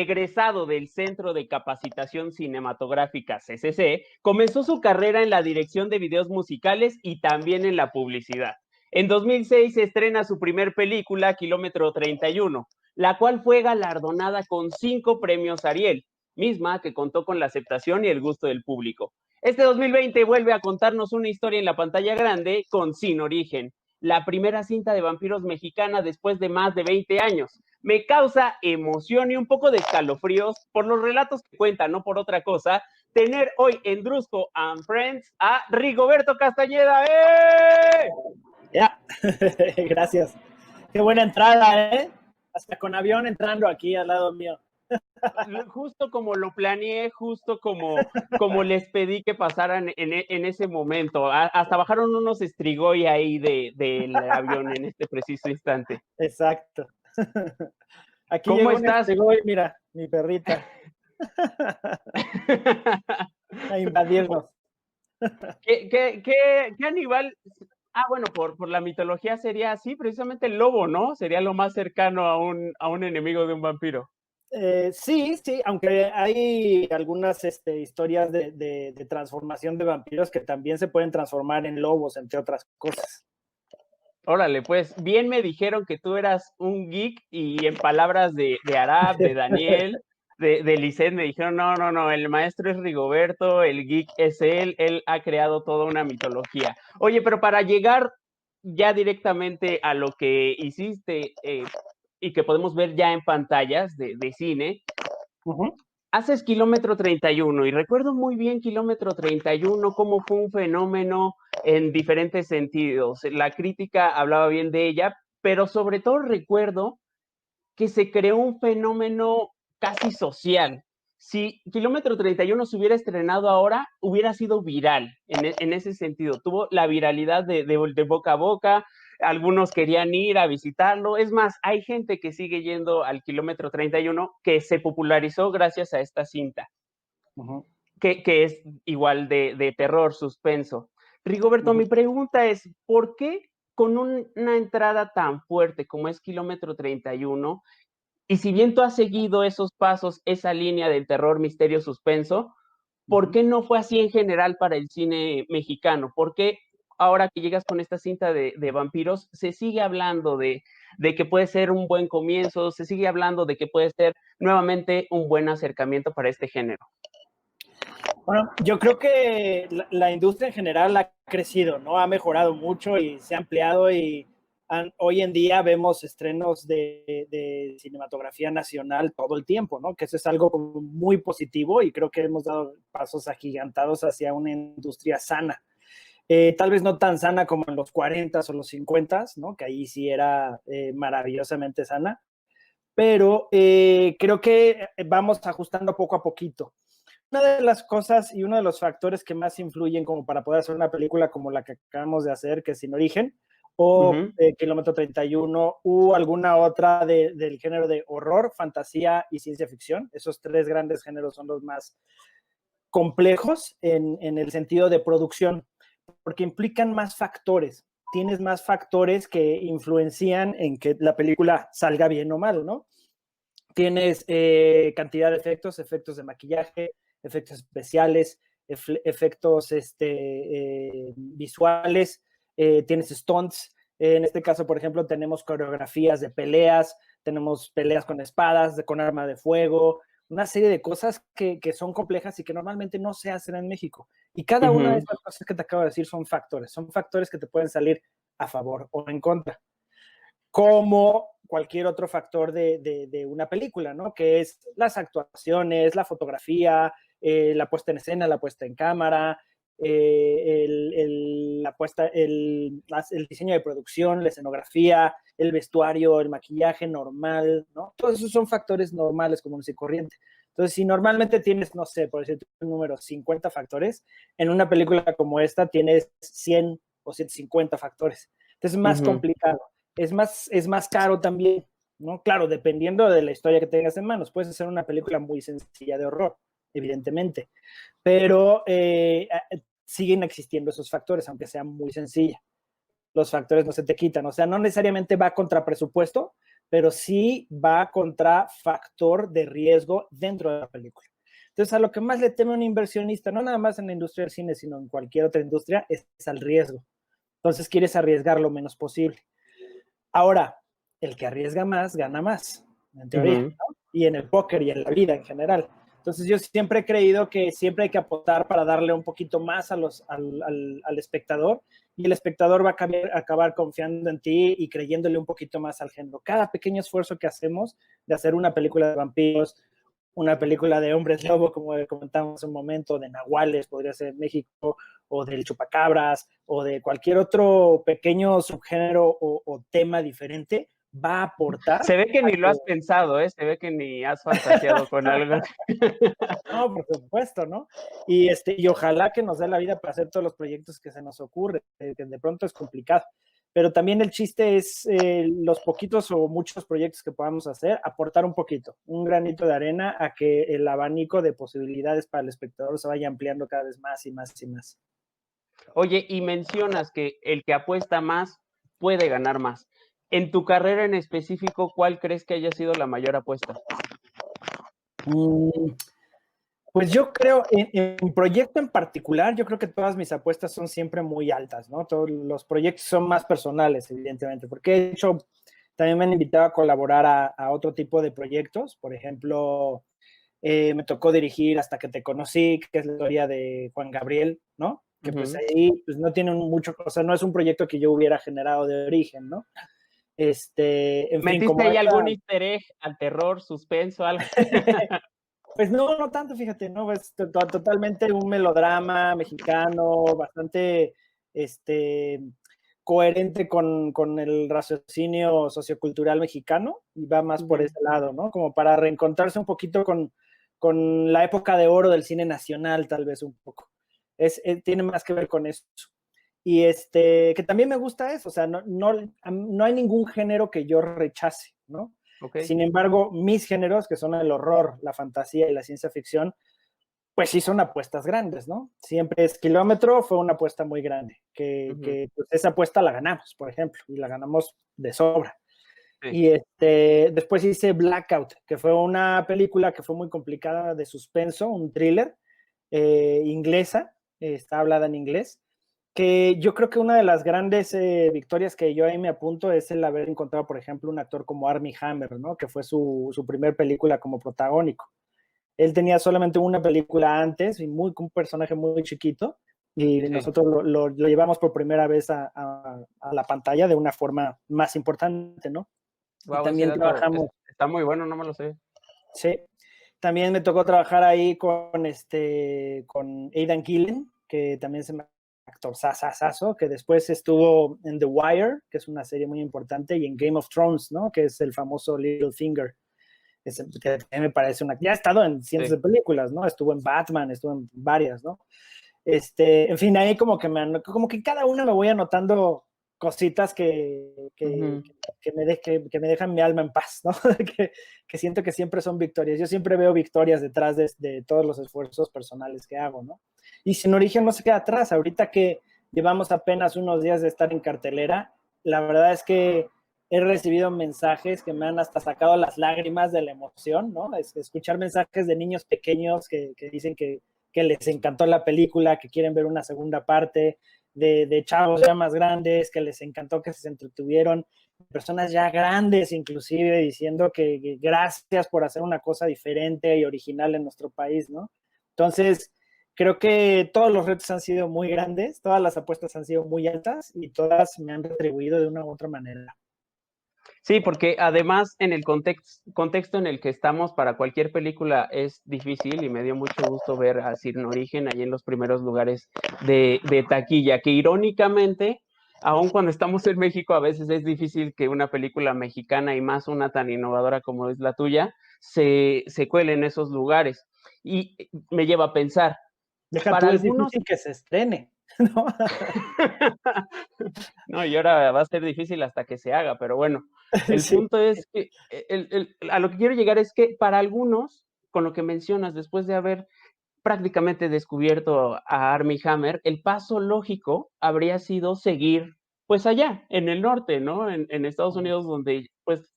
egresado del Centro de Capacitación Cinematográfica CCC, comenzó su carrera en la dirección de videos musicales y también en la publicidad. En 2006 se estrena su primer película, Kilómetro 31, la cual fue galardonada con 5 premios Ariel, misma que contó con la aceptación y el gusto del público. Este 2020 vuelve a contarnos una historia en la pantalla grande con Sin Origen, la primera cinta de vampiros mexicana después de más de 20 años. Me causa emoción y un poco de escalofríos por los relatos que cuentan, no por otra cosa, tener hoy en Drusco and Friends a Rigoberto Castañeda. ¡Eh! Ya, gracias. Qué buena entrada, ¿eh? Hasta con avión entrando aquí al lado mío. Justo como lo planeé, justo como les pedí que pasaran en ese momento. Hasta bajaron unos Strigoi ahí del avión en este preciso instante. Exacto. Aquí ¿Cómo llegó un estás? Strigoi, mira, mi perrita. A invadirnos. ¿Qué animal? Ah, bueno, por la mitología sería así, precisamente el lobo, ¿no? Sería lo más cercano a un enemigo de un vampiro. Sí, aunque hay algunas historias de transformación de vampiros que también se pueden transformar en lobos, entre otras cosas. Órale, pues bien me dijeron que tú eras un geek y en palabras de Arab, de Daniel, de Lisette, me dijeron, no, el maestro es Rigoberto, el geek es él ha creado toda una mitología. Oye, pero para llegar ya directamente a lo que hiciste y que podemos ver ya en pantallas de cine, haces Kilómetro 31 y recuerdo muy bien Kilómetro 31, cómo fue un fenómeno en diferentes sentidos. La crítica hablaba bien de ella, pero sobre todo recuerdo que se creó un fenómeno casi social. Si Kilómetro 31 se hubiera estrenado ahora, hubiera sido viral en ese sentido. Tuvo la viralidad de boca a boca, algunos querían ir a visitarlo. Es más, hay gente que sigue yendo al Kilómetro 31 que se popularizó gracias a esta cinta, que es igual de terror, suspenso. Rigoberto, mi pregunta es, ¿por qué con una entrada tan fuerte como es Kilómetro 31, y si bien tú has seguido esos pasos, esa línea del terror, misterio, suspenso, ¿por qué no fue así en general para el cine mexicano? ¿Por qué ahora que llegas con esta cinta de vampiros, se sigue hablando de que puede ser un buen comienzo, se sigue hablando de que puede ser nuevamente un buen acercamiento para este género? Bueno, yo creo que la industria en general ha crecido, ¿no? Ha mejorado mucho y se ha ampliado y hoy en día vemos estrenos de cinematografía nacional todo el tiempo, ¿no? Que eso es algo muy positivo y creo que hemos dado pasos agigantados hacia una industria sana. Tal vez no tan sana como en los 40s o los 50s, ¿no? Que ahí sí era maravillosamente sana, pero creo que vamos ajustando poco a poquito. Una de las cosas y uno de los factores que más influyen como para poder hacer una película como la que acabamos de hacer, que es Sin Origen, o Kilómetro 31, o alguna otra del género de horror, fantasía y ciencia ficción. Esos 3 grandes géneros son los más complejos en el sentido de producción, porque implican más factores. Tienes más factores que influencian en que la película salga bien o mal, ¿no? Tienes cantidad de efectos de maquillaje, efectos especiales, efectos visuales, tienes stunts. En este caso, por ejemplo, tenemos coreografías de peleas, tenemos peleas con espadas, con arma de fuego, una serie de cosas que son complejas y que normalmente no se hacen en México. Y cada una de estas cosas que te acabo de decir son factores que te pueden salir a favor o en contra, como cualquier otro factor de una película, ¿no? Que es las actuaciones, la fotografía, la puesta en escena, la puesta en cámara, el diseño de producción, la escenografía, el vestuario, el maquillaje normal, ¿no? Todos esos son factores normales, comunes y corrientes. Entonces, si normalmente tienes, no sé, por decirte un número, 50 factores, en una película como esta tienes 100 o 150 factores. Entonces, es más complicado. Es más caro también, ¿no? Claro, dependiendo de la historia que tengas en manos. Puedes hacer una película muy sencilla de horror, evidentemente, pero siguen existiendo esos factores, aunque sea muy sencilla. Los factores no se te quitan, o sea, no necesariamente va contra presupuesto, pero sí va contra factor de riesgo dentro de la película. Entonces, a lo que más le teme un inversionista, no nada más en la industria del cine, sino en cualquier otra industria, es al riesgo. Entonces, quieres arriesgar lo menos posible. Ahora, el que arriesga más, gana más, en teoría, ¿no? Y en el póker y en la vida en general. Entonces, yo siempre he creído que siempre hay que apostar para darle un poquito más al espectador, y el espectador va a acabar confiando en ti y creyéndole un poquito más al género. Cada pequeño esfuerzo que hacemos de hacer una película de vampiros, una película de hombres lobo, como comentamos hace un momento, de nahuales, podría ser en México, o del chupacabras, o de cualquier otro pequeño subgénero o tema diferente, va a aportar. Se ve que ni lo has pensado, ¿eh? Se ve que ni has fantaseado con algo. No, por supuesto, ¿no? Y ojalá que nos dé la vida para hacer todos los proyectos que se nos ocurre, que de pronto es complicado. Pero también el chiste es los poquitos o muchos proyectos que podamos hacer, aportar un poquito, un granito de arena a que el abanico de posibilidades para el espectador se vaya ampliando cada vez más y más y más. Oye, y mencionas que el que apuesta más puede ganar más. En tu carrera en específico, ¿cuál crees que haya sido la mayor apuesta? Pues yo creo, en un proyecto en particular, yo creo que todas mis apuestas son siempre muy altas, ¿no? Todos los proyectos son más personales, evidentemente, porque de hecho también me han invitado a colaborar a otro tipo de proyectos. Por ejemplo, me tocó dirigir Hasta que te conocí, que es la historia de Juan Gabriel, ¿no? Que pues ahí pues no tiene mucho, o sea, no es un proyecto que yo hubiera generado de origen, ¿no? En fin, ¿Metiste como ahí esta... algún easter egg al terror, suspenso, algo? Pues no, no tanto, fíjate, ¿no? Es totalmente un melodrama mexicano, bastante coherente con el raciocinio sociocultural mexicano, y va más por ese lado, ¿no? Como para reencontrarse un poquito con la época de oro del cine nacional, tal vez un poco. Tiene más que ver con eso. Y que también me gusta eso, o sea, no hay ningún género que yo rechace, ¿no? Okay. Sin embargo, mis géneros, que son el horror, la fantasía y la ciencia ficción, pues sí son apuestas grandes, ¿no? Siempre es Kilómetro, fue una apuesta muy grande, que pues esa apuesta la ganamos, por ejemplo, y la ganamos de sobra. Sí. Y después hice Blackout, que fue una película que fue muy complicada de suspenso, un thriller inglesa, está hablada en inglés, que yo creo que una de las grandes victorias que yo ahí me apunto es el haber encontrado, por ejemplo, un actor como Armie Hammer, ¿no? Que fue su primer película como protagónico. Él tenía solamente una película antes y un personaje muy chiquito, y nosotros lo llevamos por primera vez a la pantalla de una forma más importante, ¿no? Wow, y también trabajamos... está muy bueno, no me lo sé. Sí, también me tocó trabajar ahí con Aidan Gillen, que también es un actor sasasazo, que después estuvo en The Wire, que es una serie muy importante, y en Game of Thrones, ¿no? Que es el famoso Littlefinger. Que me parece ya ha estado en cientos de películas, ¿no? Estuvo en Batman, estuvo en varias, ¿no? En fin, ahí como que cada una me voy anotando cositas que me dejan mi alma en paz, ¿no? que siento que siempre son victorias. Yo siempre veo victorias detrás de todos los esfuerzos personales que hago, ¿no? Y Sin Origen no se queda atrás. Ahorita que llevamos apenas unos días de estar en cartelera, la verdad es que he recibido mensajes que me han hasta sacado las lágrimas de la emoción, ¿no? Escuchar mensajes de niños pequeños que dicen que les encantó la película, que quieren ver una segunda parte, de chavos ya más grandes, que les encantó, que se entretuvieron, personas ya grandes inclusive diciendo que gracias por hacer una cosa diferente y original en nuestro país, ¿no? Entonces, creo que todos los retos han sido muy grandes, todas las apuestas han sido muy altas y todas me han retribuido de una u otra manera. Sí, porque además en el contexto en el que estamos para cualquier película es difícil, y me dio mucho gusto ver a Sin Origen ahí en los primeros lugares de taquilla, que irónicamente, aun cuando estamos en México, a veces es difícil que una película mexicana, y más una tan innovadora como es la tuya, se cuele en esos lugares. Y me lleva a pensar, Deja para tú, es algunos... difícil que se estrene, ¿no? No, y ahora va a ser difícil hasta que se haga, pero bueno, el Sí. punto es que a lo que quiero llegar es que para algunos, con lo que mencionas, después de haber prácticamente descubierto a Armie Hammer, el paso lógico habría sido seguir, pues allá, en el norte, ¿no? En Estados Unidos, donde pues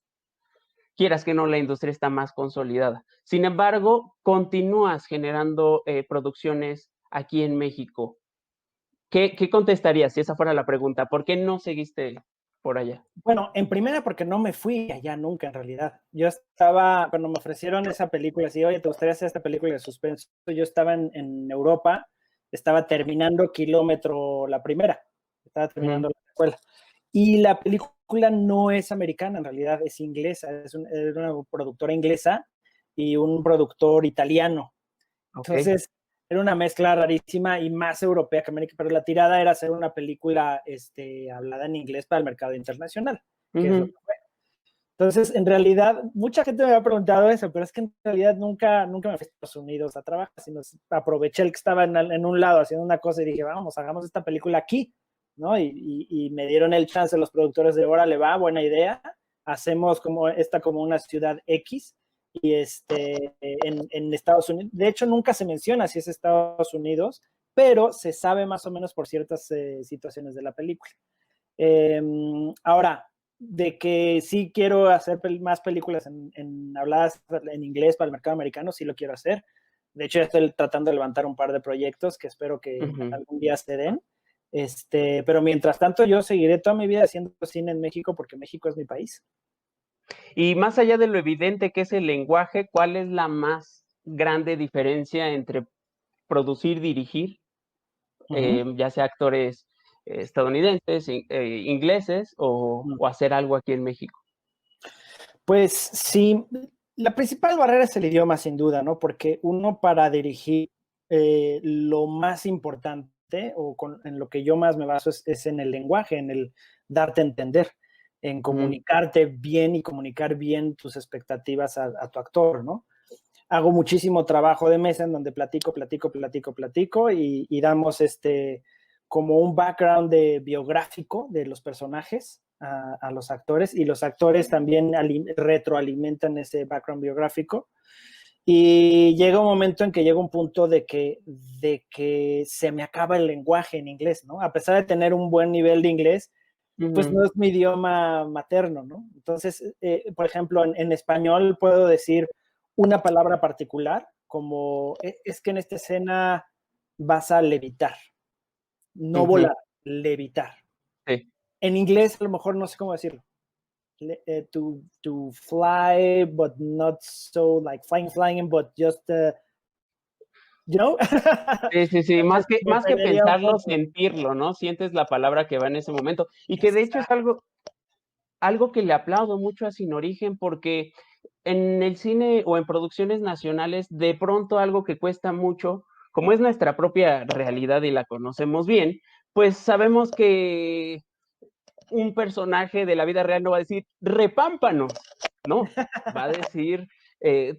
quieras que no, la industria está más consolidada. Sin embargo, continúas generando producciones aquí en México. ¿Qué contestarías si esa fuera la pregunta? ¿Por qué no seguiste por allá? Bueno, en primera porque no me fui allá nunca en realidad. Yo estaba, cuando me ofrecieron esa película, así, oye, ¿te gustaría hacer esta película de suspenso? Yo estaba en Europa, estaba terminando Kilómetro la primera, estaba terminando Ujú, la escuela. Y la película no es americana, en realidad es inglesa, es una productora inglesa y un productor italiano. okey, Entonces, era una mezcla rarísima y más europea que América, pero la tirada era hacer una película hablada en inglés para el mercado internacional, que es lo ujú. que fue. Entonces, en realidad, mucha gente me había preguntado eso, pero es que en realidad nunca me fui a Estados Unidos a trabajar, sino aproveché el que estaba en un lado haciendo una cosa y dije, vamos, hagamos esta película aquí, ¿no? Y me dieron el chance los productores de, órale, va, buena idea, hacemos como una ciudad X, y en Estados Unidos, de hecho nunca se menciona si es Estados Unidos, pero se sabe más o menos por ciertas situaciones de la película. Ahora, de que sí quiero hacer más películas habladas en inglés para el mercado americano, sí lo quiero hacer. De hecho, ya estoy tratando de levantar un par de proyectos que espero que Ujú. algún día se den. Pero mientras tanto, yo seguiré toda mi vida haciendo cine en México porque México es mi país. Y más allá de lo evidente que es el lenguaje, ¿cuál es la más grande diferencia entre producir, dirigir, Ujú. ya sea actores estadounidenses, ingleses o hacer algo aquí en México? Pues sí, la principal barrera es el idioma, sin duda, ¿no? Porque uno para dirigir lo más importante en lo que yo más me baso es en el lenguaje, en el darte a entender, en Ujú, comunicarte bien y comunicar bien tus expectativas a tu actor, ¿no? Hago muchísimo trabajo de mesa en donde platico y damos como un background biográfico de los personajes a los actores y los actores también retroalimentan ese background biográfico y llega un momento en que llega un punto de que se me acaba el lenguaje en inglés, ¿no? A pesar de tener un buen nivel de inglés, pues ujú. no es mi idioma materno, ¿no? Entonces, por ejemplo, en español puedo decir una palabra particular, como es que en esta escena vas a levitar, no Ujú, volar, levitar. sí. En inglés a lo mejor no sé cómo decirlo. To fly, but not so like flying, but just, you know? Sí, sí, sí, Entonces, me más que perdería un pensarlo, poco. sentirlo, ¿no? Sientes la palabra que va en ese momento. Y que de hecho es Exacto. algo que le aplaudo mucho a Sin Origen, porque en el cine o en producciones nacionales, de pronto algo que cuesta mucho, como es nuestra propia realidad y la conocemos bien, pues sabemos que un personaje de la vida real no va a decir repámpano, no, va a decir,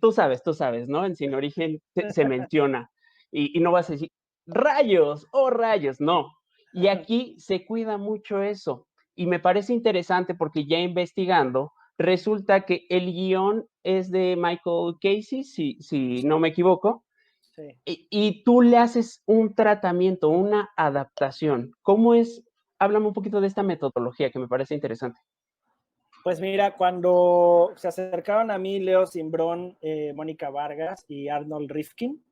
tú sabes, ¿no? En Sin Origen se menciona y no vas a decir rayos, oh rayos, no. Y aquí se cuida mucho eso. Y me parece interesante porque ya investigando, resulta que el guión es de Michael Casey, si no me equivoco, Sí. y tú le haces un tratamiento, una adaptación. ¿Cómo es? Háblame un poquito de esta metodología que me parece interesante. Pues mira, cuando se acercaron a mí Leo Simbrón, Mónica Vargas y Arnold Rifkin,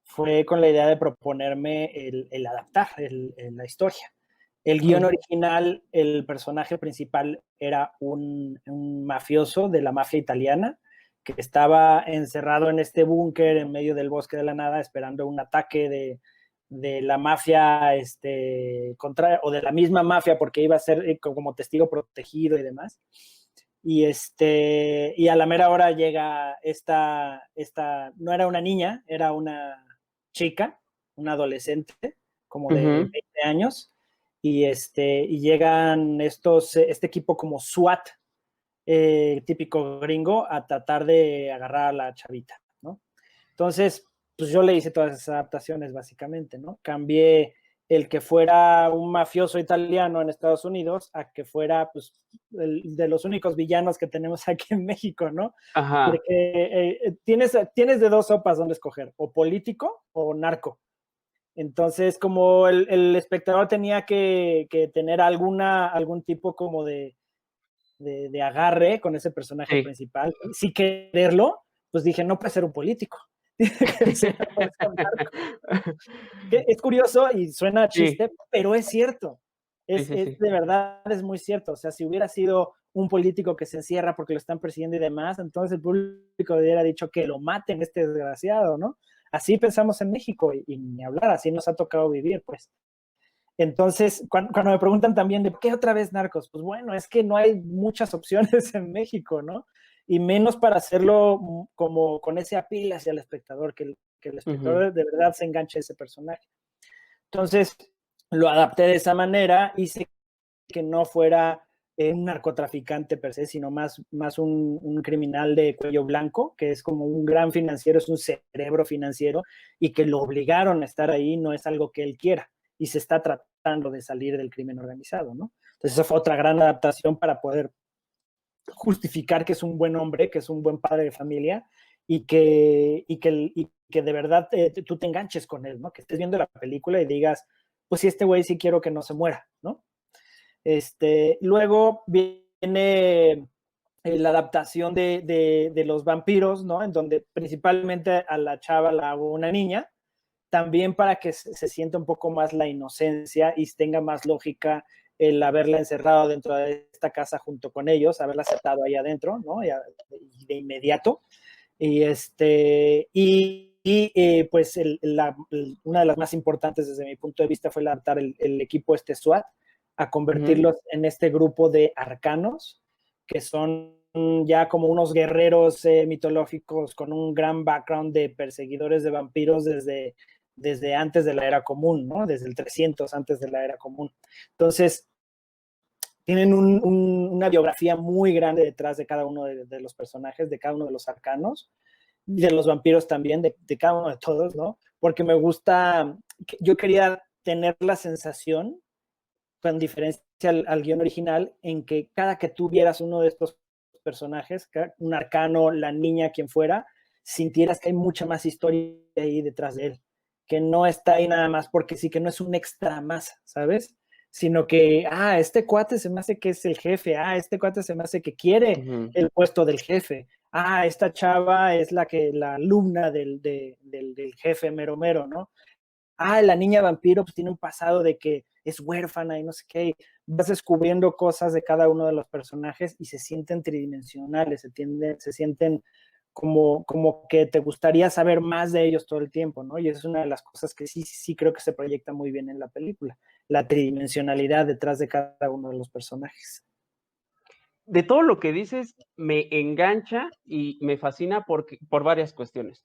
fue con la idea de proponerme el adaptar la historia. El guión Ujú, original, el personaje principal era un mafioso de la mafia italiana que estaba encerrado en este búnker en medio del bosque de la nada esperando un ataque de la mafia o de la misma mafia porque iba a ser como testigo protegido y demás. Y a la mera hora llega no era una niña, era una chica, una adolescente, como de ujú. 20 años, y llegan este equipo como SWAT, típico gringo, a tratar de agarrar a la chavita, ¿no? Entonces, pues yo le hice todas esas adaptaciones, básicamente, ¿no? Cambié el que fuera un mafioso italiano en Estados Unidos a que fuera, pues, de los únicos villanos que tenemos aquí en México, ¿no? Ajá. Porque tienes de dos sopas donde escoger, o político o narco. Entonces, como el espectador tenía que tener algún tipo como de agarre con ese personaje Sí. principal, sin quererlo, pues dije, no puede ser un político. Es curioso y suena a Sí, chiste, pero es cierto. sí, sí, Es sí. de verdad, es muy cierto. O sea, si hubiera sido un político que se encierra porque lo están persiguiendo y demás, entonces el público hubiera dicho que lo maten este desgraciado, ¿no? Así pensamos en México y ni hablar, así nos ha tocado vivir, pues. Entonces, cuando me preguntan también de qué otra vez Narcos, pues bueno, es que no hay muchas opciones en México, ¿no? Y menos para hacerlo como con ese apil hacia el espectador, que el espectador de verdad se enganche a ese personaje. Entonces, lo adapté de esa manera, hice que no fuera un narcotraficante per se, sino más un criminal de cuello blanco, que es como un gran financiero, es un cerebro financiero, y que lo obligaron a estar ahí, no es algo que él quiera, y se está tratando de salir del crimen organizado, ¿no? Entonces, esa fue otra gran adaptación para poder justificar que es un buen hombre, que es un buen padre de familia, y que de verdad tú te enganches con él, ¿no? Que estés viendo la película y digas, pues sí, este güey sí quiero que no se muera, ¿no? Luego viene la adaptación de los vampiros, ¿no? En donde principalmente a la chava la hago una niña, también para que se sienta un poco más la inocencia y tenga más lógica el haberla encerrado dentro de esta casa junto con ellos, haberla aceptado ahí adentro, ¿no? Y de inmediato. Pues una de las más importantes desde mi punto de vista fue adaptar el equipo SWAT a convertirlos en este grupo de arcanos, que son ya como unos guerreros mitológicos con un gran background de perseguidores de vampiros desde antes de la era común, ¿no? Desde el 300 antes de la era común. Entonces, tienen una biografía muy grande detrás de cada uno de los personajes, de cada uno de los arcanos, de los vampiros también, de cada uno de todos, ¿no? Porque me gusta, yo quería tener la sensación, con diferencia al guión original, en que cada que tú vieras uno de estos personajes, un arcano, la niña, quien fuera, sintieras que hay mucha más historia ahí detrás de él, que no está ahí nada más porque sí, que no es un extra más, ¿sabes? Sino que, este cuate se me hace que es el jefe, este cuate se me hace que quiere el puesto del jefe, esta chava es la alumna del jefe mero mero, ¿no? La niña vampiro pues tiene un pasado de que es huérfana y no sé qué, vas descubriendo cosas de cada uno de los personajes y se sienten tridimensionales, se sienten como que te gustaría saber más de ellos todo el tiempo, ¿no? Y es una de las cosas que sí creo que se proyecta muy bien en la película, la tridimensionalidad detrás de cada uno de los personajes. De todo lo que dices, me engancha y me fascina por varias cuestiones.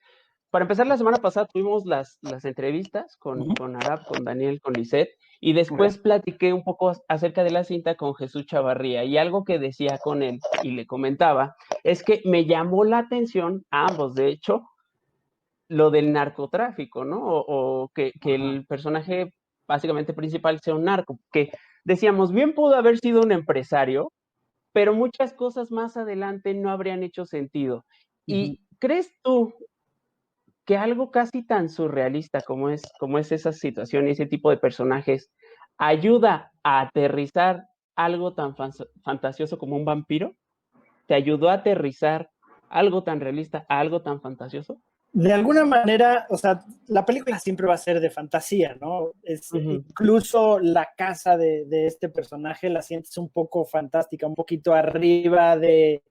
Para empezar, la semana pasada tuvimos las entrevistas con Arab, con Daniel, con Lisette, y después platiqué un poco acerca de la cinta con Jesús Chavarría, y algo que decía con él, y le comentaba, es que me llamó la atención, a ambos de hecho, lo del narcotráfico, ¿no? O que el personaje básicamente principal sea un narco, que decíamos, bien pudo haber sido un empresario, pero muchas cosas más adelante no habrían hecho sentido. ¿Y crees tú que algo casi tan surrealista como es esa situación y ese tipo de personajes ayuda a aterrizar algo tan fantasioso como un vampiro? ¿Te ayudó a aterrizar algo tan realista a algo tan fantasioso? De alguna manera, o sea, la película siempre va a ser de fantasía, ¿no? Incluso la casa de este personaje la sientes un poco fantástica, un poquito arriba de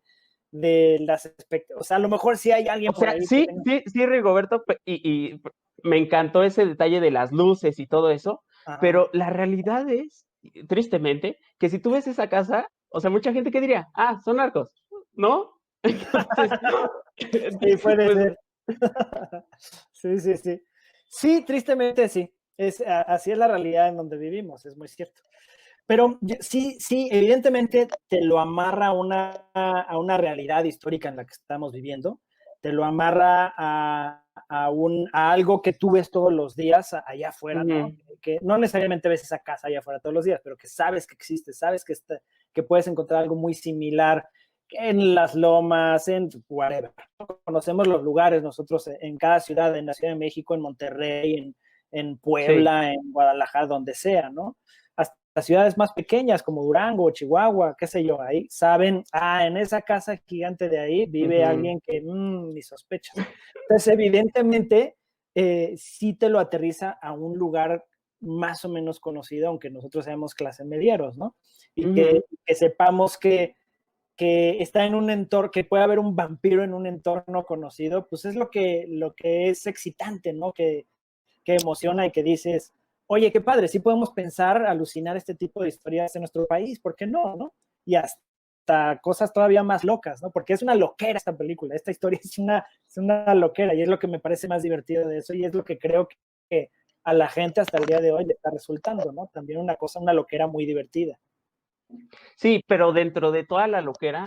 las expectativas. O sea, a lo mejor sí hay alguien O por sea, ahí que sí, tenga. sí, sí, Rigoberto, y me encantó ese detalle de las luces y todo eso, Ajá. pero la realidad es, tristemente, que si tú ves esa casa, o sea, mucha gente que diría, son narcos, ¿no? Entonces, Sí, puede pues, ser. Sí, sí, sí. Sí, tristemente sí. Así es la realidad en donde vivimos, es muy cierto. Pero sí, sí, evidentemente te lo amarra a una realidad histórica en la que estamos viviendo, te lo amarra a algo que tú ves todos los días allá afuera, ¿no? Que no necesariamente ves esa casa allá afuera todos los días, pero que sabes que existe, sabes que puedes encontrar algo muy similar en las lomas, en whatever. Conocemos los lugares nosotros en cada ciudad, en la Ciudad de México, en Monterrey, en sí, Puebla, en Guadalajara, donde sea, ¿no? las ciudades más pequeñas como Durango, Chihuahua, qué sé yo, ahí saben, en esa casa gigante de ahí vive alguien que ni sospechas. Entonces, evidentemente, sí te lo aterriza a un lugar más o menos conocido, aunque nosotros seamos clase medieros, ¿no? Y que sepamos que está en un entorno, que puede haber un vampiro en un entorno conocido, pues es lo que es excitante, ¿no? Que emociona y que dices, oye, qué padre, sí podemos pensar, alucinar este tipo de historias en nuestro país, ¿por qué no, no? Y hasta cosas todavía más locas, ¿no? Porque es una loquera esta película, esta historia es una loquera y es lo que me parece más divertido de eso y es lo que creo que a la gente hasta el día de hoy le está resultando, ¿no? También una loquera muy divertida. Sí, pero dentro de toda la loquera,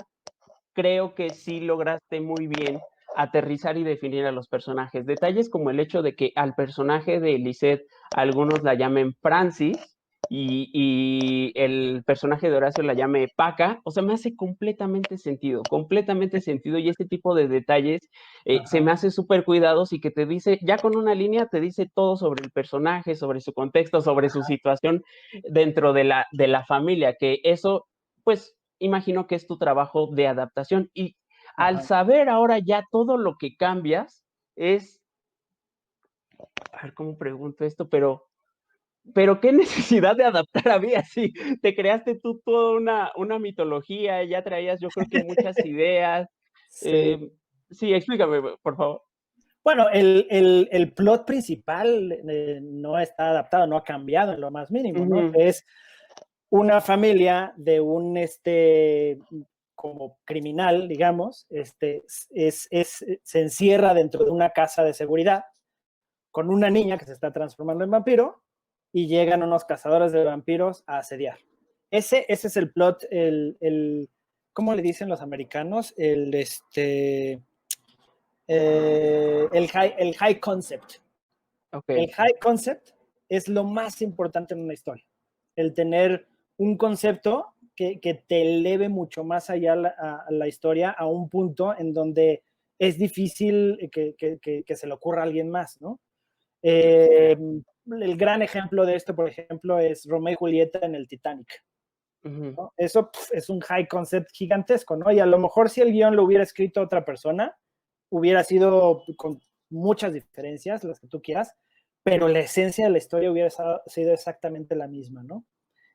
creo que sí lograste muy bien aterrizar y definir a los personajes. Detalles como el hecho de que al personaje de Lisette algunos la llamen Francis y el personaje de Horacio la llame Paca, o sea, me hace completamente sentido y este tipo de detalles se me hace súper cuidados y que te dice, ya con una línea te dice todo sobre el personaje, sobre su contexto, sobre su situación dentro de la familia, que eso, pues, imagino que es tu trabajo de adaptación. Y al saber ahora ya todo lo que cambias, es, a ver cómo pregunto esto, pero qué necesidad de adaptar había, sí, te creaste tú toda una mitología, ya traías yo creo que muchas ideas. Sí. Sí, explícame, por favor. Bueno, el plot principal no está adaptado, no ha cambiado en lo más mínimo, ¿no? Es una familia de un como criminal, digamos, se encierra dentro de una casa de seguridad con una niña que se está transformando en vampiro y llegan unos cazadores de vampiros a asediar. Ese es el plot, ¿cómo le dicen los americanos? El high concept. Okay. El high concept es lo más importante en una historia. El tener un concepto que te eleve mucho más allá a la historia a un punto en donde es difícil que se le ocurra a alguien más, ¿no? El gran ejemplo de esto, por ejemplo, es Romeo y Julieta en el Titanic. ¿No? Eso es un high concept gigantesco, ¿no? Y a lo mejor si el guión lo hubiera escrito otra persona, hubiera sido con muchas diferencias, las que tú quieras, pero la esencia de la historia hubiera sido exactamente la misma, ¿no?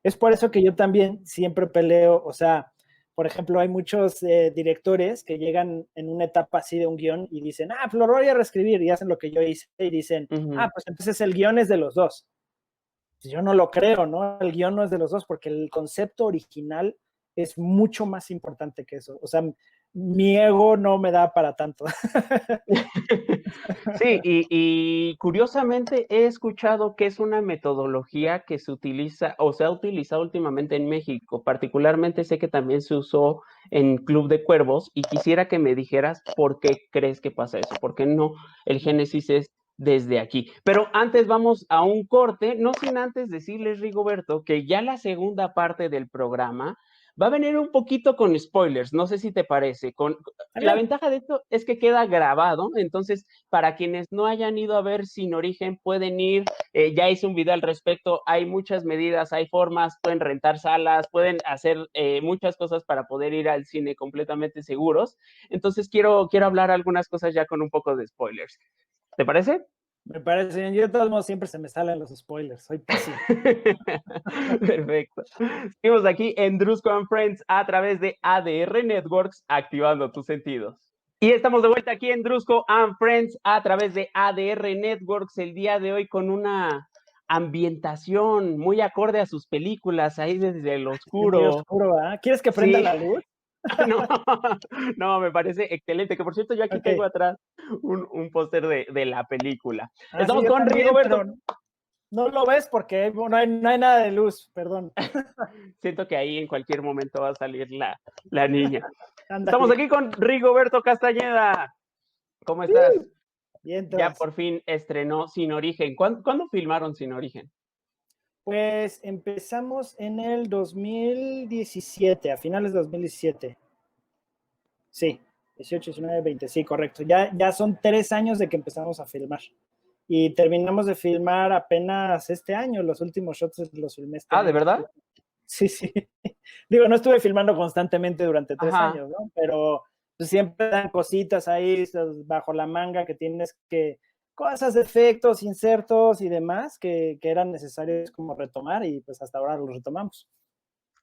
Es por eso que yo también siempre peleo, o sea, por ejemplo, hay muchos directores que llegan en una etapa así de un guión y dicen, pues lo voy a reescribir y hacen lo que yo hice y dicen, pues entonces el guión es de los dos. Yo no lo creo, ¿no? El guión no es de los dos porque el concepto original es mucho más importante que eso. O sea, mi ego no me da para tanto. Sí, y curiosamente he escuchado que es una metodología que se utiliza o se ha utilizado últimamente en México. Particularmente sé que también se usó en Club de Cuervos y quisiera que me dijeras por qué crees que pasa eso, por qué no el génesis es desde aquí. Pero antes vamos a un corte, no sin antes decirles, Rigoberto, que ya la segunda parte del programa va a venir un poquito con spoilers, no sé si te parece. La ventaja de esto es que queda grabado, entonces para quienes no hayan ido a ver Sin Origen pueden ir, ya hice un video al respecto, hay muchas medidas, hay formas, pueden rentar salas, pueden hacer muchas cosas para poder ir al cine completamente seguros. Entonces quiero hablar algunas cosas ya con un poco de spoilers. ¿Te parece? Me parece bien. Yo de todos modos siempre se me salen los spoilers. Soy pésimo. Perfecto. Seguimos aquí en Drusco and Friends a través de ADR Networks, activando tus sentidos. Y estamos de vuelta aquí en Drusco and Friends a través de ADR Networks el día de hoy con una ambientación muy acorde a sus películas, ahí desde el oscuro. Muy oscuro, ¿eh? ¿Quieres que prenda la luz? No, no, me parece excelente. Que por cierto, yo aquí tengo atrás un póster de la película. Estamos sí, con también, Rigoberto. No lo ves porque no hay nada de luz, perdón. Siento que ahí en cualquier momento va a salir la niña. Ándale. Estamos aquí con Rigoberto Castañeda. ¿Cómo estás? Bien, Ya por fin estrenó Sin Origen. ¿Cuándo filmaron Sin Origen? Pues empezamos en el 2017, a finales de 2017. Sí, 18, 19, 20, sí, correcto. Ya son 3 años de que empezamos a filmar. y terminamos de filmar apenas este año, los últimos shots los filmé este Ah, ¿de año. verdad? Sí, sí. Digo, no estuve filmando constantemente durante 3 años, Ajá. ¿no? Pero pues, siempre dan cositas ahí bajo la manga que tienes que, cosas, efectos, insertos y demás que eran necesarios como retomar y pues hasta ahora los retomamos.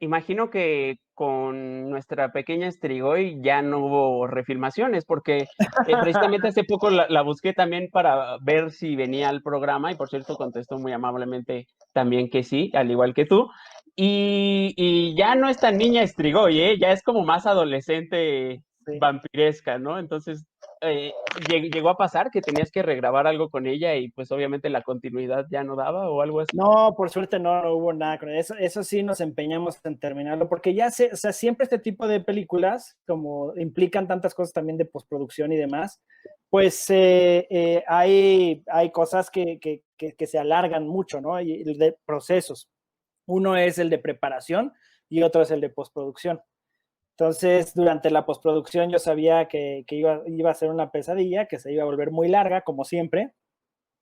Imagino que con nuestra pequeña Strigoi ya no hubo refilmaciones, porque precisamente hace poco la busqué también para ver si venía al programa y por cierto contestó muy amablemente también que sí, al igual que tú. Y ya no es tan niña Strigoi, ¿eh? Ya es como más adolescente Sí. vampiresca, ¿no? Entonces, eh, llegó a pasar que tenías que regrabar algo con ella y pues obviamente la continuidad ya no daba o algo así. No, por suerte no hubo nada con eso. Eso sí nos empeñamos en terminarlo, porque ya o sea, siempre este tipo de películas, como implican tantas cosas también de postproducción y demás, pues hay cosas que se alargan mucho, ¿no? Y de procesos. Uno es el de preparación y otro es el de postproducción. Entonces, durante la postproducción yo sabía que iba a ser una pesadilla, que se iba a volver muy larga, como siempre.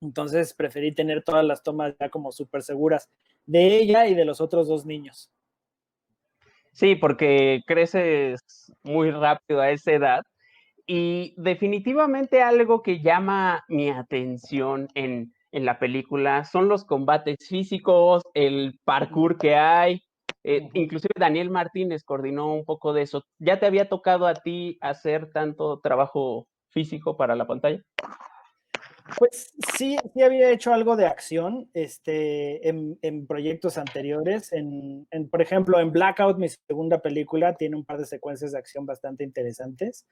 Entonces preferí tener todas las tomas ya como súper seguras de ella y de los otros dos niños. Sí, porque creces muy rápido a esa edad. Y definitivamente algo que llama mi atención en la película son los combates físicos, el parkour que hay. Inclusive Daniel Martínez coordinó un poco de eso. ¿Ya te había tocado a ti hacer tanto trabajo físico para la pantalla? Pues sí, sí había hecho algo de acción en proyectos anteriores. Por ejemplo, en Blackout, mi segunda película, tiene un par de secuencias de acción bastante interesantes.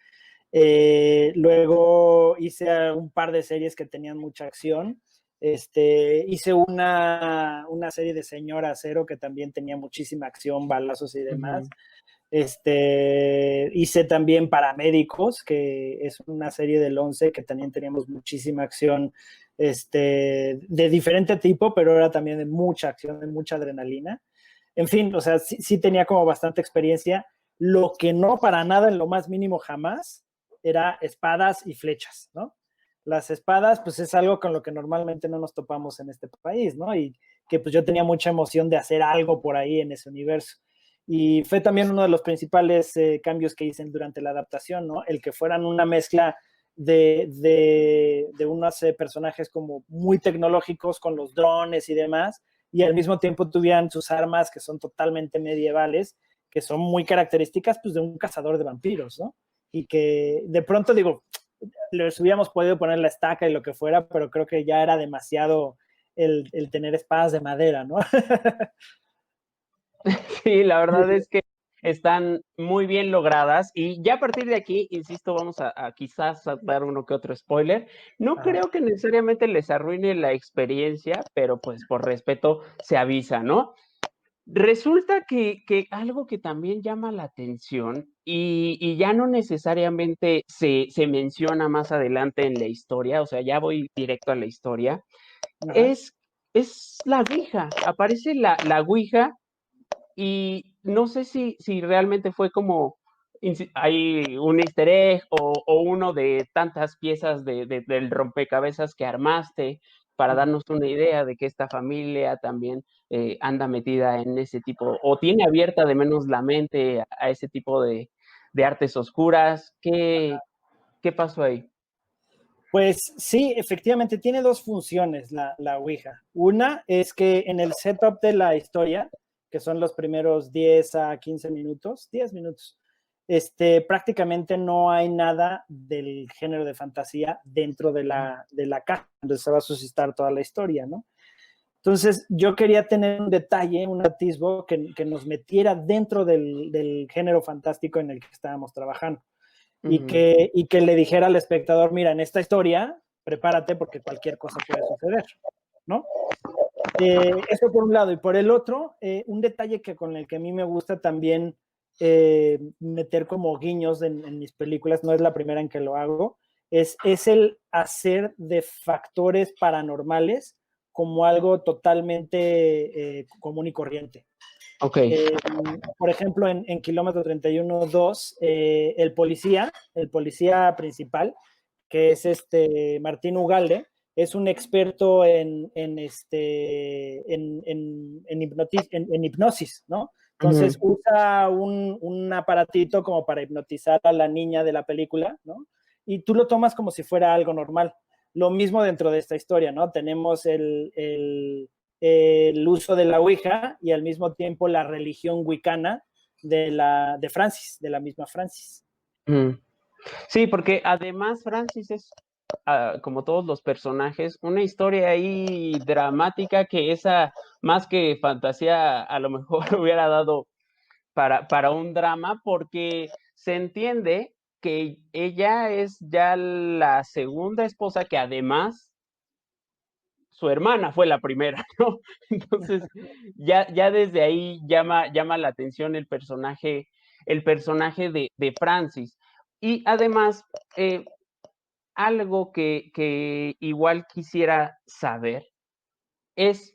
Luego hice un par de series que tenían mucha acción. Hice una serie de Señor Acero que también tenía muchísima acción, balazos y demás. Hice también Paramédicos, que es una serie del 11 que también teníamos muchísima acción, de diferente tipo, pero era también de mucha acción, de mucha adrenalina. En fin, o sea, sí tenía como bastante experiencia. Lo que no para nada, en lo más mínimo jamás, era espadas y flechas, ¿no? Las espadas, pues es algo con lo que normalmente no nos topamos en este país, ¿no? Y que pues yo tenía mucha emoción de hacer algo por ahí en ese universo. Y fue también uno de los principales cambios que hice durante la adaptación, ¿no? El que fueran una mezcla de unos personajes como muy tecnológicos con los drones y demás, y al mismo tiempo tuvieran sus armas que son totalmente medievales, que son muy características pues de un cazador de vampiros, ¿no? Y que de pronto digo, les hubiéramos podido poner la estaca y lo que fuera, pero creo que ya era demasiado el tener espadas de madera, ¿no? Sí, la verdad es que están muy bien logradas y ya a partir de aquí, insisto, vamos a quizás a dar uno que otro spoiler. No Ajá. creo que necesariamente les arruine la experiencia, pero pues por respeto se avisa, ¿no? Resulta que algo que también llama la atención y ya no necesariamente se menciona más adelante en la historia, o sea, ya voy directo a la historia, Ajá. es, es la Ouija. Aparece la Ouija y no sé si realmente fue como hay un easter egg o uno de tantas piezas del rompecabezas que armaste para Uh-huh. darnos una idea de que esta familia también anda metida en ese tipo, o tiene abierta de menos la mente a ese tipo de artes oscuras. ¿Qué pasó ahí? Pues sí, efectivamente tiene dos funciones la Ouija. Una es que en el setup de la historia, que son los primeros 10 a 15 minutos, 10 minutos, prácticamente no hay nada del género de fantasía dentro de la caja, donde se va a suscitar toda la historia, ¿no? Entonces, yo quería tener un detalle, un atisbo que nos metiera dentro del género fantástico en el que estábamos trabajando Ujú. y que le dijera al espectador, mira, en esta historia, prepárate porque cualquier cosa puede suceder, ¿no? Eso por un lado. Y por el otro, un detalle con el que a mí me gusta también meter como guiños en mis películas, no es la primera en que lo hago, es el hacer de factores paranormales como algo totalmente común y corriente. Ok. Eh, por ejemplo, en Kilómetro 31-2, el policía principal, que es Martín Ugalde, es un experto en hipnosis, ¿no? Entonces usa un aparatito como para hipnotizar a la niña de la película, ¿no? Y tú lo tomas como si fuera algo normal. Lo mismo dentro de esta historia, ¿no? Tenemos el uso de la Ouija y al mismo tiempo la religión wicana de Francis, de la misma Francis. Sí, porque además Francis es, como todos los personajes, una historia ahí dramática que esa, más que fantasía, a lo mejor hubiera dado para un drama, porque se entiende que ella es ya la segunda esposa, que además su hermana fue la primera, ¿no? Entonces, ya desde ahí llama la atención el personaje de Francis. Y además, algo que igual quisiera saber es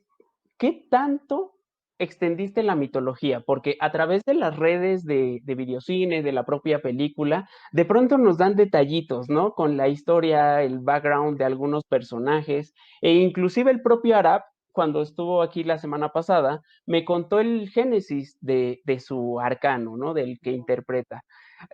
qué tanto extendiste la mitología, porque a través de las redes de videocine, de la propia película, de pronto nos dan detallitos, ¿no? Con la historia, el background de algunos personajes, e inclusive el propio Arap, cuando estuvo aquí la semana pasada, me contó el génesis de su arcano, ¿no? Del que interpreta,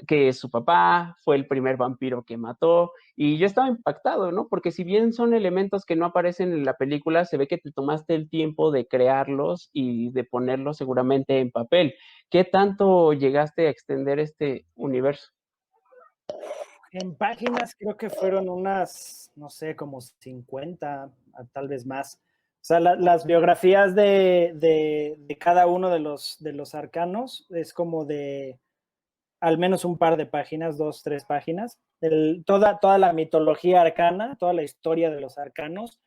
que su papá fue el primer vampiro que mató, y yo estaba impactado, ¿no? Porque si bien son elementos que no aparecen en la película, se ve que te tomaste el tiempo de crearlos y de ponerlos seguramente en papel. ¿Qué tanto llegaste a extender este universo? En páginas creo que fueron unas, no sé, como 50, tal vez más. O sea, las biografías de cada uno de los arcanos es como de al menos un par de páginas, 2, 3 páginas. Toda la mitología arcana, toda la historia de los arcanos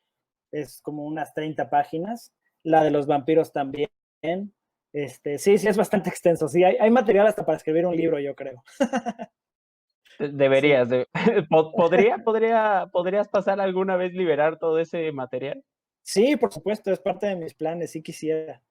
es como unas 30 páginas. La de los vampiros también. Sí, es bastante extenso. Sí, hay material hasta para escribir un libro, yo creo. Sí. Deberías de ¿podrías pasar alguna vez liberar todo ese material? Sí, por supuesto, es parte de mis planes, sí quisiera.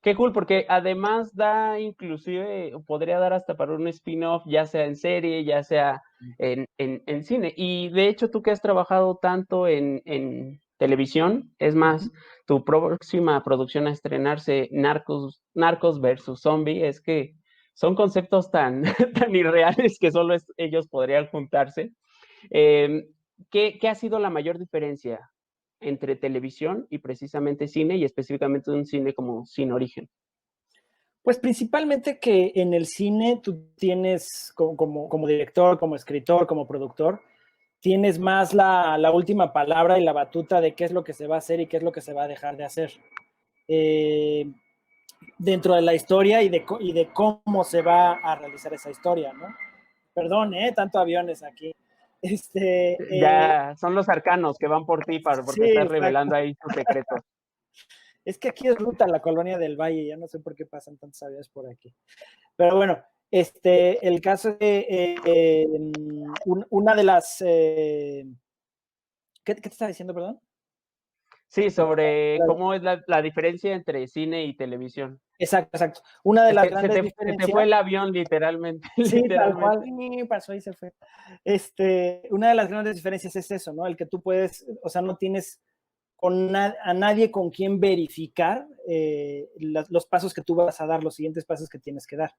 Qué cool, porque además da inclusive, podría dar hasta para un spin-off, ya sea en serie, ya sea en cine. Y de hecho, tú que has trabajado tanto en televisión, es más, tu próxima producción a estrenarse, Narcos versus Zombie, es que son conceptos tan, tan irreales que solo ellos podrían juntarse. Eh, ¿Qué ha sido la mayor diferencia entre televisión y precisamente cine, y específicamente un cine como Sin Origen? Pues principalmente que en el cine tú tienes como director, como escritor, como productor, tienes más la última palabra y la batuta de qué es lo que se va a hacer y qué es lo que se va a dejar de hacer. Eh, Dentro de la historia y de cómo se va a realizar esa historia, ¿no? Perdón, tanto aviones aquí. Ya son los arcanos que van por ti porque Sí, estás exacto. revelando ahí tus secretos. Es que aquí es ruta la colonia del Valle, ya no sé por qué pasan tantos aviones por aquí. Pero bueno, el caso de una de las... ¿qué te estaba diciendo, perdón? Sí, sobre cómo es la diferencia entre cine y televisión. Exacto, exacto. Una de Es las que se grandes te fue diferencias, el avión literalmente, sí, tal cual, literalmente. pasó y se fue. Una de las grandes diferencias es eso, ¿no? El que tú puedes, o sea, no tienes a nadie con quien verificar los pasos que tú vas a dar, los siguientes pasos que tienes que dar.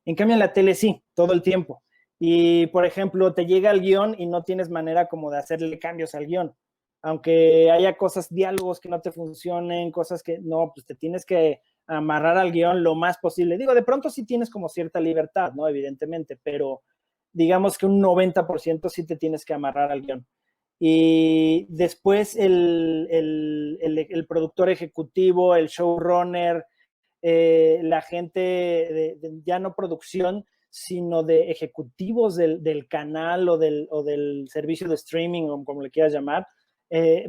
En cambio, en la tele sí, todo el tiempo. Y, por ejemplo, te llega el guión y no tienes manera como de hacerle cambios al guión. Aunque haya cosas, diálogos que no te funcionen, cosas que no, pues te tienes que amarrar al guión lo más posible. Digo, de pronto sí tienes como cierta libertad, ¿no? Evidentemente, pero digamos que un 90% sí te tienes que amarrar al guión. Y después el productor ejecutivo, el showrunner, la gente ya no producción, sino de ejecutivos del canal o del servicio de streaming, o como le quieras llamar,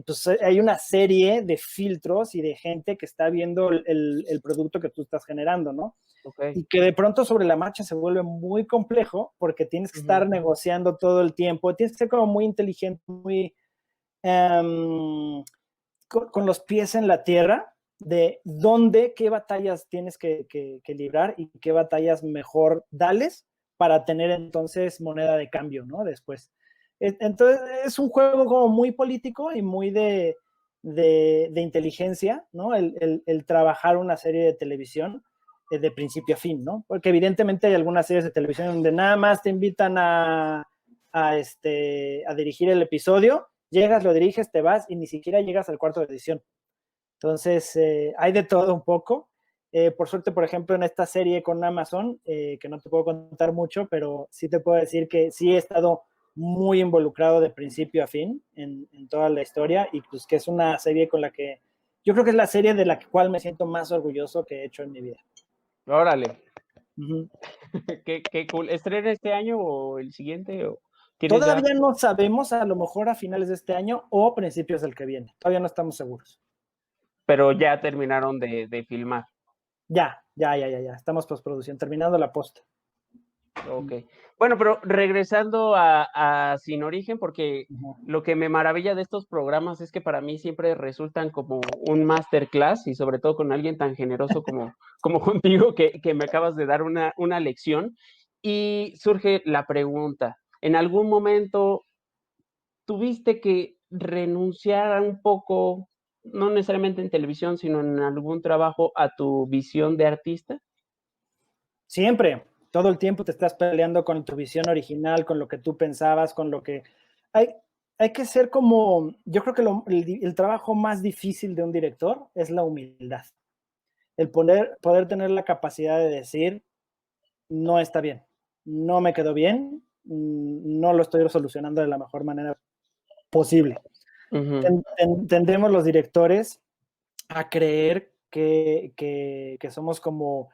pues hay una serie de filtros y de gente que está viendo el producto que tú estás generando, ¿no? Okey. Y que de pronto sobre la marcha se vuelve muy complejo porque tienes que estar negociando todo el tiempo, tienes que ser como muy inteligente, muy con los pies en la tierra de dónde, qué batallas tienes que librar y qué batallas mejor dales para tener entonces moneda de cambio, ¿no? Después. Entonces es un juego como muy político y muy de inteligencia, ¿no? El trabajar una serie de televisión de principio a fin, ¿no? Porque evidentemente hay algunas series de televisión donde nada más te invitan a dirigir el episodio, llegas, lo diriges, te vas y ni siquiera llegas al cuarto de edición. Entonces, hay de todo un poco. Por suerte, por ejemplo, en esta serie con Amazon, que no te puedo contar mucho, pero sí te puedo decir que sí he estado muy involucrado de principio a fin en toda la historia y pues que es una serie con la que yo creo que es la serie de la cual me siento más orgulloso que he hecho en mi vida. Órale, Uh-huh. qué cool. ¿Estrena este año o el siguiente? ¿O tienes ya? Todavía no sabemos, a lo mejor a finales de este año o principios del que viene. Todavía no estamos seguros. Pero ya terminaron de filmar. Ya. Estamos postproducción, terminando la posta. Ok. Bueno, pero regresando a Sin Origen, porque Uh-huh. lo que me maravilla de estos programas es que para mí siempre resultan como un masterclass y sobre todo con alguien tan generoso como contigo que me acabas de dar una lección. Y surge la pregunta, ¿en algún momento tuviste que renunciar un poco, no necesariamente en televisión, sino en algún trabajo, a tu visión de artista? Siempre, todo el tiempo te estás peleando con tu visión original, con lo que tú pensabas, con lo que... Hay, hay que ser como, yo creo que el trabajo más difícil de un director es la humildad. El poder tener la capacidad de decir, no está bien, no me quedó bien, no lo estoy solucionando de la mejor manera posible. Ujú. Tendemos los directores a creer que somos como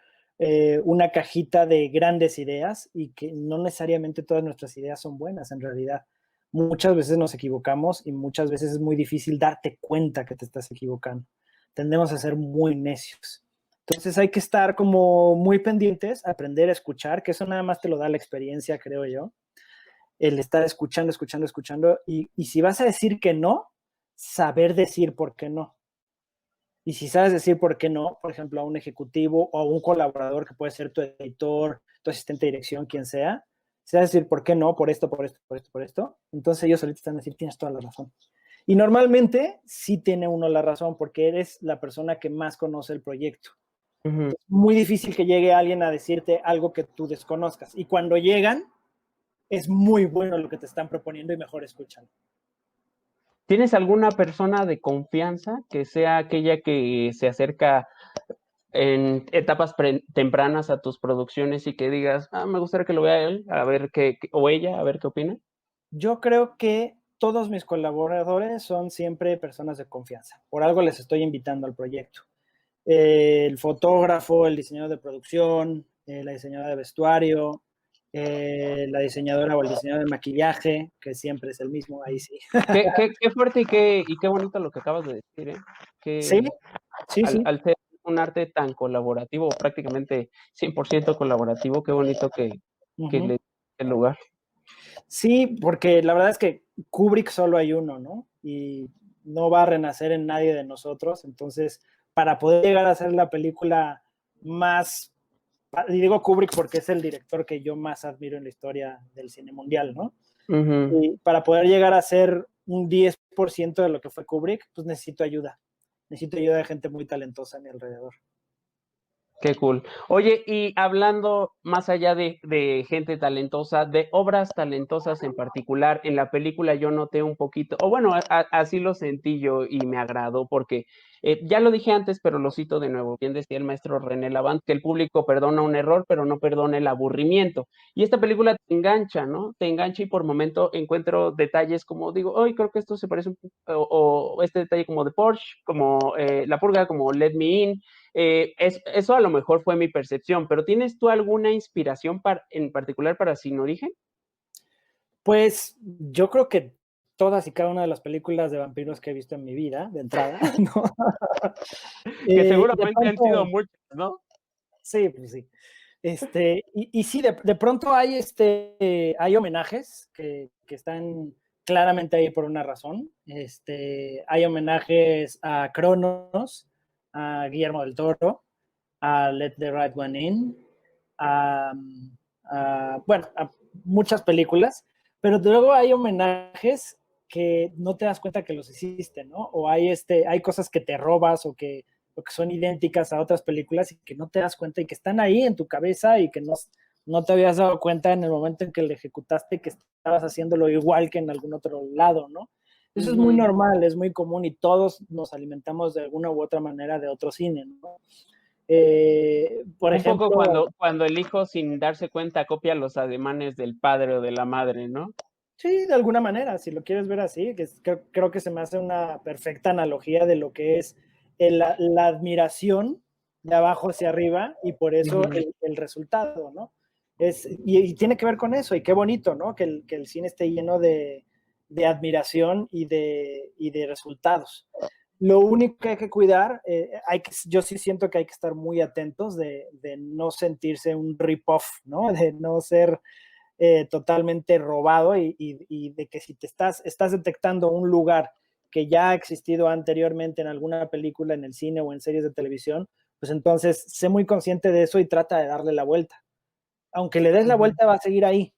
una cajita de grandes ideas y que no necesariamente todas nuestras ideas son buenas en realidad. Muchas veces nos equivocamos y muchas veces es muy difícil darte cuenta que te estás equivocando. Tendemos a ser muy necios. Entonces hay que estar como muy pendientes, aprender a escuchar, que eso nada más te lo da la experiencia, creo yo. El estar escuchando, escuchando, escuchando. Y si vas a decir que no, saber decir por qué no. Y si sabes decir por qué no, por ejemplo, a un ejecutivo o a un colaborador que puede ser tu editor, tu asistente de dirección, quien sea, si sabes decir por qué no, por esto, por esto, por esto, por esto, entonces ellos ahorita están a decir, tienes toda la razón. Y normalmente sí tiene uno la razón porque eres la persona que más conoce el proyecto. Ujú. Es muy difícil que llegue alguien a decirte algo que tú desconozcas. Y cuando llegan, es muy bueno lo que te están proponiendo y mejor escuchan. ¿Tienes alguna persona de confianza que sea aquella que se acerca en etapas tempranas a tus producciones y que digas, me gustaría que lo vea él, a ver o ella, a ver qué opina? Yo creo que todos mis colaboradores son siempre personas de confianza. Por algo les estoy invitando al proyecto. El fotógrafo, el diseñador de producción, la diseñadora de vestuario, la diseñadora o el diseñador de maquillaje, que siempre es el mismo, ahí sí. Qué fuerte y qué bonito lo que acabas de decir, ¿eh? Sí, Que sí, sí. al ser un arte tan colaborativo, prácticamente 100% colaborativo, qué bonito que Uh-huh. le el lugar. Sí, porque la verdad es que Kubrick solo hay uno, ¿no? Y no va a renacer en nadie de nosotros. Entonces, para poder llegar a ser la película más, y digo Kubrick porque es el director que yo más admiro en la historia del cine mundial, ¿no? Ujú. Y para poder llegar a ser un 10% de lo que fue Kubrick, pues necesito ayuda. Necesito ayuda de gente muy talentosa a mi alrededor. Qué cool. Oye, y hablando más allá de gente talentosa, de obras talentosas en particular, en la película yo noté un poquito, o bueno, así lo sentí yo y me agradó porque ya lo dije antes, pero lo cito de nuevo. Bien decía el maestro René Lavant que el público perdona un error, pero no perdona el aburrimiento. Y esta película te engancha, ¿no? Te engancha y por momento encuentro detalles como digo, hoy creo que esto se parece un poco, o este detalle como de Porsche, como La Purga, como Let Me In. Eso a lo mejor fue mi percepción, pero ¿tienes tú alguna inspiración en particular para Sin Origen? Pues yo creo que todas y cada una de las películas de vampiros que he visto en mi vida, de entrada, ¿no? Que Y de seguramente han sido pronto, muchas, ¿no? sí, pues sí. Y sí, de pronto hay homenajes que están claramente ahí por una razón. Hay homenajes a Cronos, a Guillermo del Toro, a Let the Right One In, a, bueno, a muchas películas, pero luego hay homenajes que no te das cuenta que los hiciste, ¿no? O hay cosas que te robas o que son idénticas a otras películas y que no te das cuenta y que están ahí en tu cabeza y que no te habías dado cuenta en el momento en que lo ejecutaste que estabas haciéndolo igual que en algún otro lado, ¿no? Eso es muy normal, es muy común y todos nos alimentamos de alguna u otra manera de otro cine, ¿no? Por Un ejemplo, poco cuando el hijo sin darse cuenta copia los ademanes del padre o de la madre, ¿no? sí, de alguna manera, si lo quieres ver así, creo que se me hace una perfecta analogía de lo que es la admiración de abajo hacia arriba y por eso el resultado, ¿no? Y tiene que ver con eso, y qué bonito, ¿no? Que el cine esté lleno de admiración y de resultados. Lo único que hay que cuidar, yo sí siento que hay que estar muy atentos de no sentirse un rip-off, ¿no? De no ser totalmente robado y de que si estás detectando un lugar que ya ha existido anteriormente en alguna película, en el cine o en series de televisión, pues entonces sé muy consciente de eso y trata de darle la vuelta. Aunque le des la vuelta va a seguir ahí,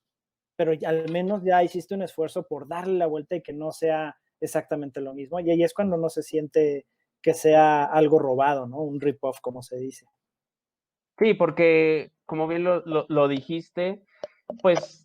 pero al menos ya hiciste un esfuerzo por darle la vuelta y que no sea exactamente lo mismo. Y ahí es cuando no se siente que sea algo robado, ¿no? Un rip-off, como se dice. Sí, porque como bien lo dijiste, pues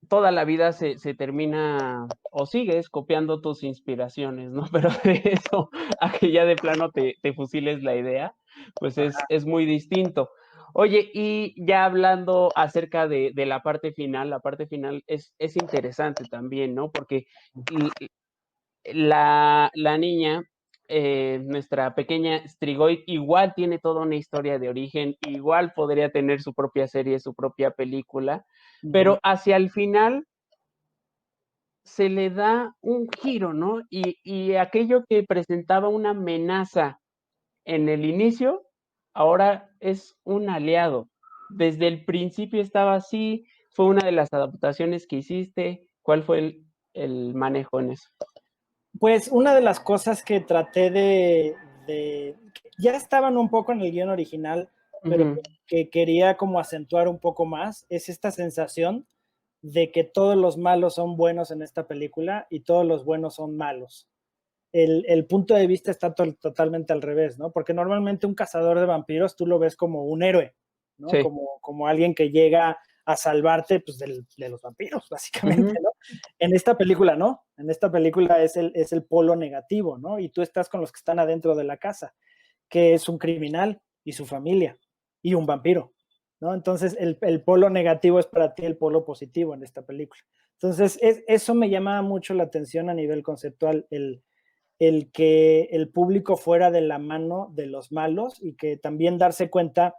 toda la vida se termina o sigues copiando tus inspiraciones, ¿no? Pero de eso a que ya de plano te fusiles la idea, pues es muy distinto. Oye, y ya hablando acerca de la parte final es interesante también, ¿no? Porque la niña, nuestra pequeña Strigoi, igual tiene toda una historia de origen, igual podría tener su propia serie, su propia película, pero hacia el final se le da un giro, ¿no? Y aquello que presentaba una amenaza en el inicio, ahora es un aliado. Desde el principio estaba así, fue una de las adaptaciones que hiciste. ¿Cuál fue el manejo en eso? Pues una de las cosas que traté ya estaban un poco en el guión original, pero que quería como acentuar un poco más, es esta sensación de que todos los malos son buenos en esta película y todos los buenos son malos. El punto de vista está totalmente al revés, ¿no? Porque normalmente un cazador de vampiros tú lo ves como un héroe, ¿no? Sí. Como alguien que llega a salvarte pues, de los vampiros, básicamente, ¿no? En esta película no, en esta película es el polo negativo, ¿no? Y tú estás con los que están adentro de la casa, que es un criminal y su familia y un vampiro, ¿no? Entonces el polo negativo es para ti el polo positivo en esta película. Entonces eso me llamaba mucho la atención a nivel conceptual, el que el público fuera de la mano de los malos y que también darse cuenta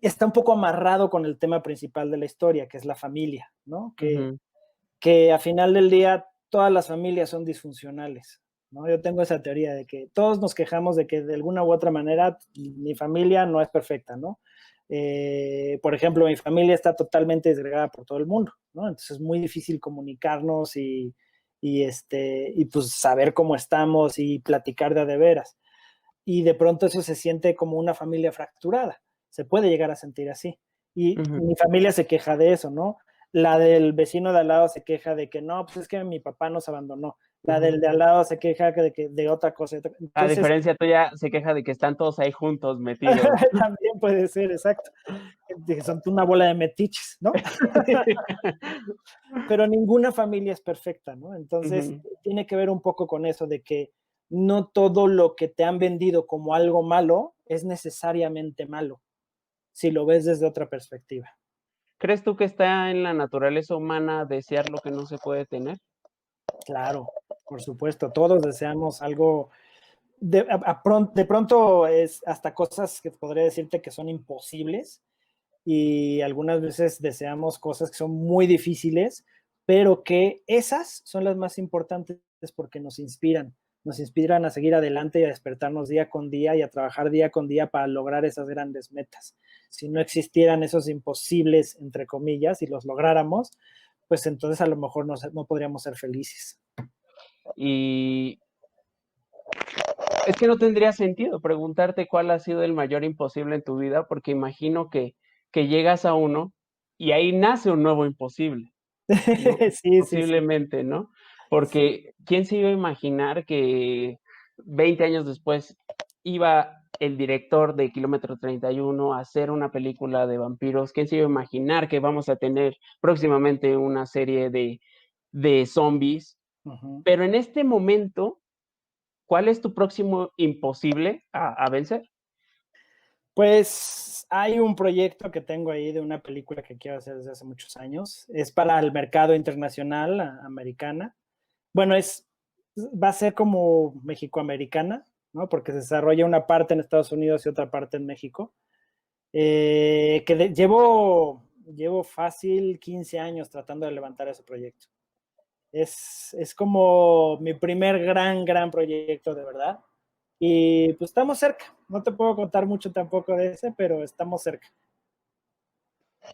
está un poco amarrado con el tema principal de la historia, que es la familia, ¿no? Que a final del día todas las familias son disfuncionales, ¿no? Yo tengo esa teoría de que todos nos quejamos de que de alguna u otra manera mi familia no es perfecta, ¿no? Por ejemplo, mi familia está totalmente desgregada por todo el mundo, ¿no? Entonces es muy difícil comunicarnos y pues saber cómo estamos y platicar de veras. Y de pronto eso se siente como una familia fracturada. Se puede llegar a sentir así. Y mi familia se queja de eso, ¿no? La del vecino de al lado se queja de que no, pues es que mi papá nos abandonó. La del de al lado se queja de otra cosa. A Entonces, diferencia tuya, se queja de que están todos ahí juntos, metidos. también puede ser, exacto. Son una bola de metiches, ¿no? Pero ninguna familia es perfecta, ¿no? Entonces, tiene que ver un poco con eso de que no todo lo que te han vendido como algo malo es necesariamente malo, si lo ves desde otra perspectiva. ¿Crees tú que está en la naturaleza humana desear lo que no se puede tener? Claro, por supuesto, todos deseamos algo, de pronto es hasta cosas que podría decirte que son imposibles y algunas veces deseamos cosas que son muy difíciles, pero que esas son las más importantes porque nos inspiran a seguir adelante y a despertarnos día con día y a trabajar día con día para lograr esas grandes metas. Si no existieran esos imposibles, entre comillas, y los lográramos, pues entonces a lo mejor no podríamos ser felices. Y es que no tendría sentido preguntarte cuál ha sido el mayor imposible en tu vida, porque imagino que llegas a uno y ahí nace un nuevo imposible. ¿no? Sí, sí, sí. Posiblemente, ¿no? Sí. Porque ¿quién se iba a imaginar que 20 años después iba el director de Kilómetro 31 a hacer una película de vampiros? ¿Quién se iba a imaginar que vamos a tener próximamente una serie de zombies? Ujú. Pero en este momento, ¿cuál es tu próximo imposible a vencer? Pues hay un proyecto que tengo ahí de una película que quiero hacer desde hace muchos años. Es para el mercado internacional americana. Bueno, va a ser como mexicoamericana, ¿no? Porque se desarrolla una parte en Estados Unidos y otra parte en México. Llevo fácil 15 años tratando de levantar ese proyecto. Es como mi primer gran proyecto de verdad. Y pues estamos cerca. No te puedo contar mucho tampoco de ese, pero estamos cerca.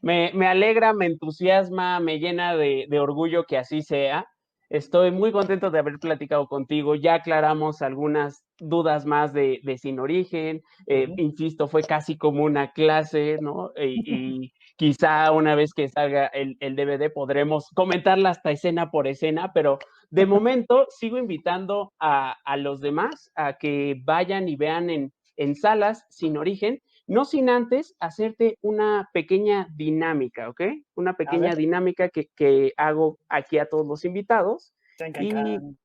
Me alegra, me entusiasma, me llena de orgullo que así sea. Estoy muy contento de haber platicado contigo. Ya aclaramos algunas dudas más de Sin Origen. Ujú. Insisto, fue casi como una clase, ¿no? Y quizá una vez que salga el DVD podremos comentarla hasta escena por escena, pero de momento sigo invitando a los demás a que vayan y vean en salas Sin Origen, no sin antes hacerte una pequeña dinámica, ¿ok? Una A ver, pequeña dinámica que hago aquí a todos los invitados. can, can, Y can.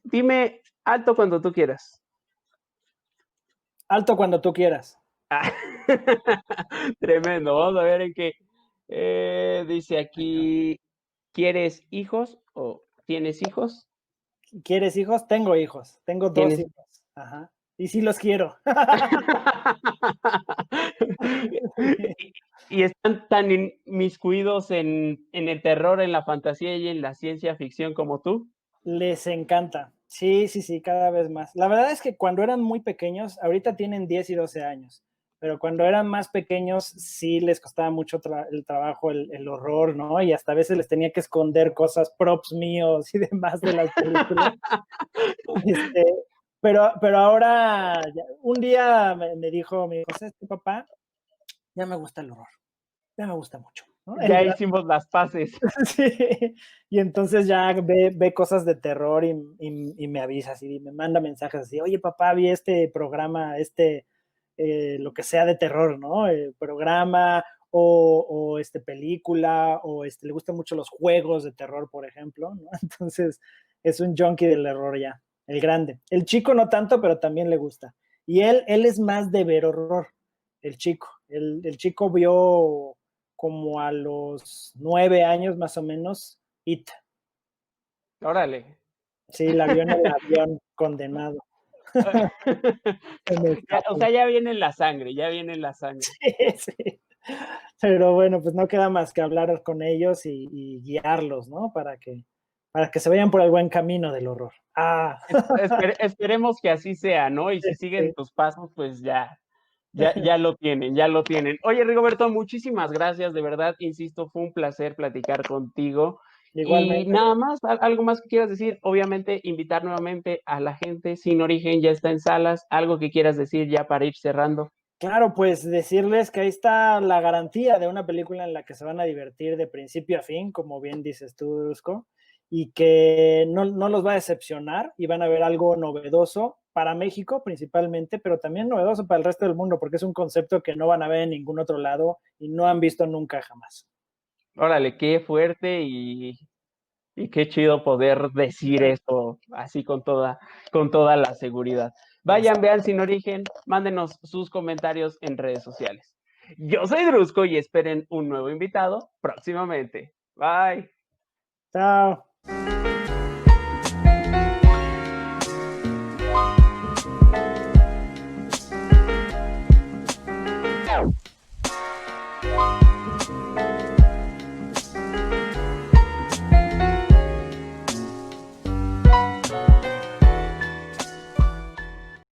dime alto cuando tú quieras. Alto cuando tú quieras. Ah, tremendo. Vamos a ver en qué. Dice Can, can. aquí, ¿quieres hijos o tienes hijos? ¿Quieres hijos? Tengo hijos. Tengo dos ¿Tienes? hijos. Ajá. Y sí los quiero. Y están tan inmiscuidos en el terror, en la fantasía y en la ciencia ficción como tú. Les encanta. Sí, sí, sí, cada vez más. La verdad es que cuando eran muy pequeños, ahorita tienen 10 y 12 años, pero cuando eran más pequeños sí les costaba mucho el trabajo, el horror, ¿no? Y hasta a veces les tenía que esconder cosas, props míos y demás de las películas. Este, pero ahora, un día me dijo mi hijo, ¿sabes qué, papá? Ya me gusta el horror, ya me gusta mucho, ¿no? Ya hicimos las paces. Sí, y entonces ya ve cosas de terror y me avisa así, me manda mensajes así, oye papá, vi este programa, lo que sea de terror, ¿no? Programa película, le gustan mucho los juegos de terror, por ejemplo, ¿no? Entonces es un junkie del error ya, el grande. El chico no tanto, pero también le gusta. Y él es más de ver horror, el chico. El chico vio como a los 9 años más o menos, It. Órale. Sí, la vio en el avión, condenado. En el O Capri. sea, ya viene en la sangre, ya viene en la sangre. Sí, sí. Pero bueno, pues no queda más que hablar con ellos y guiarlos, ¿no? Para que se vayan por el buen camino del horror. Ah, Esperemos que así sea, ¿no? Y si siguen sí. tus pasos, pues ya lo tienen, ya lo tienen. Oye, Rigoberto, muchísimas gracias, de verdad, insisto, fue un placer platicar contigo. Y Igualmente. nada más, algo más que quieras decir, obviamente, invitar nuevamente a la gente. Sin Origen ya está en salas, algo que quieras decir ya para ir cerrando. Claro, pues decirles que ahí está la garantía de una película en la que se van a divertir de principio a fin, como bien dices tú, Dusko, y que no los va a decepcionar y van a ver algo novedoso para México principalmente, pero también novedoso para el resto del mundo, porque es un concepto que no van a ver en ningún otro lado y no han visto nunca jamás. Órale, qué fuerte y qué chido poder decir esto así con toda la seguridad. Vayan, vean Sin Origen, mándenos sus comentarios en redes sociales. Yo soy Drusco y esperen un nuevo invitado próximamente. Bye. Chao.